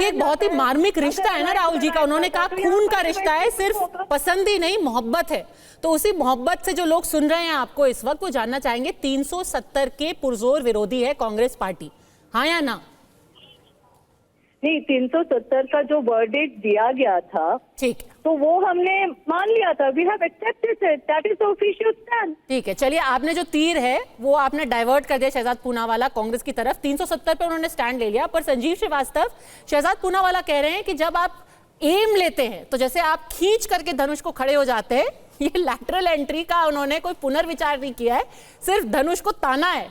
एक बहुत ही मार्मिक रिश्ता है ना राहुल जी का। उन्होंने कहा खून का रिश्ता है, सिर्फ पसंद ही नहीं मोहब्बत है। तो उसी मोहब्बत से जो लोग सुन रहे हैं आपको इस वक्त, वो जानना चाहेंगे 370 के पुरजोर विरोधी है कांग्रेस पार्टी, हाँ या ना? नहीं, 370 का जो वर्डिक्ट दिया गया था, ठीक है, तो वो हमने मान लिया था। We have accepted it, that is the official stand. ठीक है, चलिए आपने जो तीर है वो आपने डाइवर्ट कर दिया शहजाद पूनावाला कांग्रेस की तरफ। 370 पे उन्होंने स्टैंड ले लिया, पर संजीव श्रीवास्तव, शहजाद पूनावाला कह रहे हैं कि जब आप एम लेते हैं तो जैसे आप खींच करके धनुष को खड़े हो जाते हैं, ये लैटरल एंट्री का उन्होंने कोई पुनर्विचार नहीं किया है, सिर्फ धनुष को ताना है।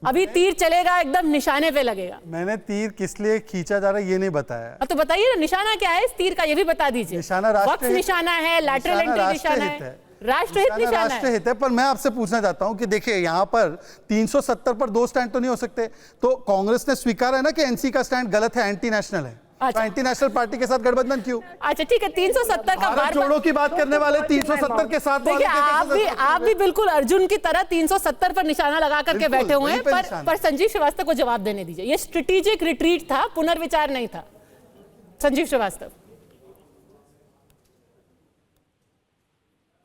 अभी तीर चलेगा, एकदम निशाने पे लगेगा। मैंने तीर किस लिए खींचा जा रहा है ये नहीं बताया। तो बताइए ना निशाना क्या है इस तीर का, ये भी बता दीजिए। निशाना राष्ट्र निशाना है, लैटरल एंट्री निशाना है, राष्ट्रहित निशाना है। राष्ट्रहित है। पर मैं आपसे पूछना चाहता हूं कि देखिए यहाँ पर 370 पर दो स्टैंड तो नहीं हो सकते। तो कांग्रेस ने स्वीकारा है ना कि एनसी का स्टैंड गलत है, एंटी नेशनल है। अच्छा। तो एंटी नेशनल पार्टी के साथ गठबंधन क्यों? अच्छा ठीक है, 370 का भारत जोड़ो की बात करने वाले 370 के साथ देखिए आप भी बिल्कुल अर्जुन की तरह 370 पर निशाना लगा करके बैठे हुए हैं। पर संजीव श्रीवास्तव को जवाब देने दीजिए, ये स्ट्रेटेजिक रिट्रीट था, पुनर्विचार नहीं था। संजीव श्रीवास्तव,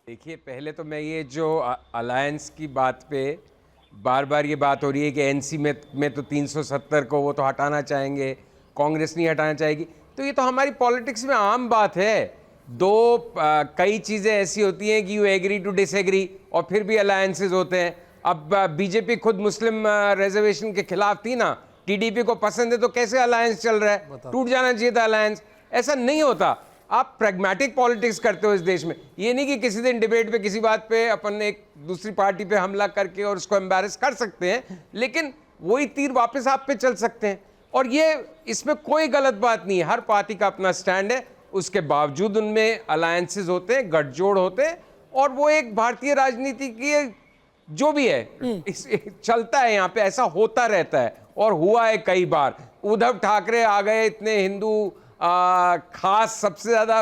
देखिए पहले तो मैं ये जो अलायंस की बात पे बार बार ये बात हो रही है कि एनसी में तो 370 को वो तो हटाना चाहेंगे, कांग्रेस नहीं हटाना चाहेगी, तो ये तो हमारी पॉलिटिक्स में आम बात है। कई चीज़ें ऐसी होती हैं कि यू एग्री टू डिसएग्री और फिर भी अलायंसेज होते हैं। अब बीजेपी खुद मुस्लिम रिजर्वेशन के खिलाफ थी ना, टीडीपी को पसंद है तो कैसे अलायंस चल रहा है? टूट जाना चाहिए था अलायंस। ऐसा नहीं होता। आप प्रैग्मेटिक पॉलिटिक्स करते हो इस देश में। ये नहीं कि किसी दिन डिबेट पे किसी बात पे अपन एक दूसरी पार्टी पे हमला करके और उसको एम्बैरेस कर सकते हैं, लेकिन वही तीर वापस आप पे चल सकते हैं। और ये इसमें कोई गलत बात नहीं है, हर पार्टी का अपना स्टैंड है, उसके बावजूद उनमें अलायंसेज होते हैं, गठजोड़ होते हैं, और वो एक भारतीय राजनीति की जो भी है चलता है, यहाँ पे ऐसा होता रहता है और हुआ है कई बार। उद्धव ठाकरे आ गए, इतने हिंदू खास सबसे ज़्यादा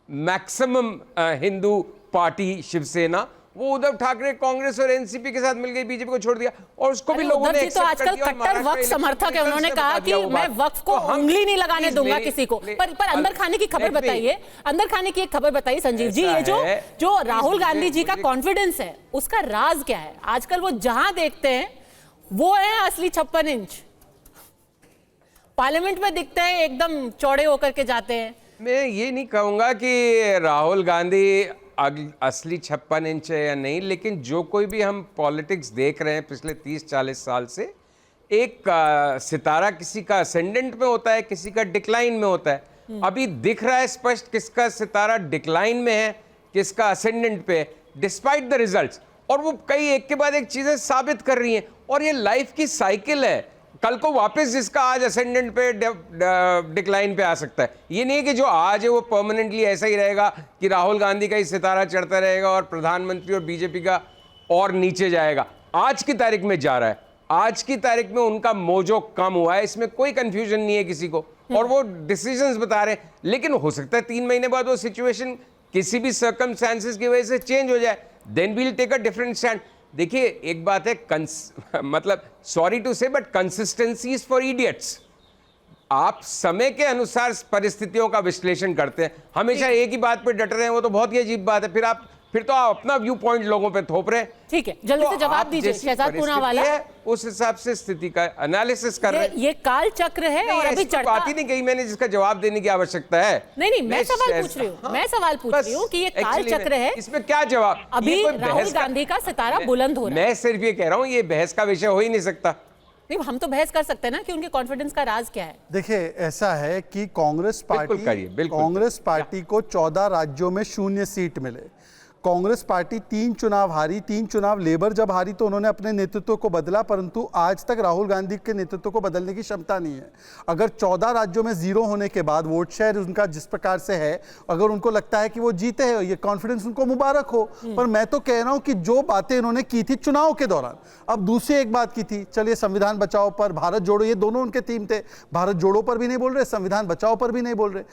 मैक्सिमम हिंदू पार्टी शिवसेना, वो उद्धव ठाकरे कांग्रेस और एनसीपी के साथ मिल गई, बीजेपी को छोड़ दिया और उसको भी लोगों ने तो आजकल कट्टर वक्फ समर्थक है, उन्होंने कहा कि मैं वक्फ को उंगली नहीं लगाने दूंगा किसी को। पर अंदर खाने की खबर बताइए, अंदर खाने की एक खबर बताइए संजीव जी। ये जो राहुल गांधी जी का कॉन्फिडेंस है, उसका राज क्या है? आजकल वो जहां देखते हैं वो है असली 56 इंच। पार्लियामेंट में दिखते हैं एकदम चौड़े होकर के जाते हैं। मैं ये नहीं कहूंगा कि राहुल गांधी असली 56 इंच है या नहीं, लेकिन जो कोई भी हम पॉलिटिक्स देख रहे हैं पिछले 30-40 साल से, एक सितारा किसी का असेंडेंट में होता है, किसी का डिक्लाइन में होता है। अभी दिख रहा है स्पष्ट किसका सितारा डिक्लाइन में है, किसका असेंडेंट पे है, डिस्पाइट द रिजल्ट्स। और वो कई एक के बाद एक चीजें साबित कर रही हैं, और ये लाइफ की साइकिल है। कल को वापस जिसका आज असेंडेंट पे डिक्लाइन पे आ सकता है। ये नहीं है कि जो आज है वो परमानेंटली ऐसा ही रहेगा कि राहुल गांधी का ही सितारा चढ़ता रहेगा और प्रधानमंत्री और बीजेपी का और नीचे जाएगा। आज की तारीख में जा रहा है, आज की तारीख में उनका मोजो कम हुआ है, इसमें कोई कंफ्यूजन नहीं है किसी को, और वो डिसीजंस बता रहे हैं। लेकिन हो सकता है 3 महीने बाद वो सिचुएशन किसी भी सर्कमस्टेंसेस की वजह से चेंज हो जाए, then we will take a different stand. देखिए एक बात है, मतलब sorry to say, but consistency is for idiots. आप समय के अनुसार परिस्थितियों का विश्लेषण करते हैं, हमेशा एक ही बात पे डट रहे हैं, वो तो बहुत ही अजीब बात है। फिर तो आप अपना व्यू पॉइंट लोगों पे थोप रहे हैं। ठीक है, जल्दी से जवाब दीजिए शहजाद पूनावाला। उस हिसाब से स्थिति का एनालिसिस कर रहे हैं। ये काल चक्र है और अभी चढ़ता बात ही नहीं कही मैंने जिसका जवाब देने की आवश्यकता है। नहीं, मैं सवाल पूछ रही हूँ, मैं सवाल पूछ रही हूँ कि ये काल चक्र है, इसमें क्या जवाब? अभी राहुल गांधी का सितारा बुलंद हो रहा है। मैं सिर्फ ये कह रहा हूँ, ये बहस का विषय हो ही नहीं सकता। नहीं, हम तो बहस कर सकते हैं ना कि उनके कॉन्फिडेंस का राज क्या है। देखिए ऐसा है कि कांग्रेस पार्टी को 14 राज्यों में 0 सीट मिले। कांग्रेस पार्टी 3 चुनाव हारी, 3 चुनाव लेबर जब हारी तो उन्होंने अपने नेतृत्व को बदला, परंतु आज तक राहुल गांधी के नेतृत्व को बदलने की क्षमता नहीं है। अगर 14 राज्यों में 0 होने के बाद वोट शेयर उनका जिस प्रकार से है, अगर उनको लगता है कि वो जीते हैं, ये कॉन्फिडेंस उनको मुबारक हो। पर मैं तो कह रहा हूं कि जो बातें इन्होंने की थी चुनाव के दौरान, अब दूसरी एक बात की थी, चलिए संविधान बचाओ पर, भारत जोड़ो, ये दोनों उनके थीम थे। भारत जोड़ो पर भी नहीं बोल रहे, संविधान बचाओ पर भी नहीं बोल रहे।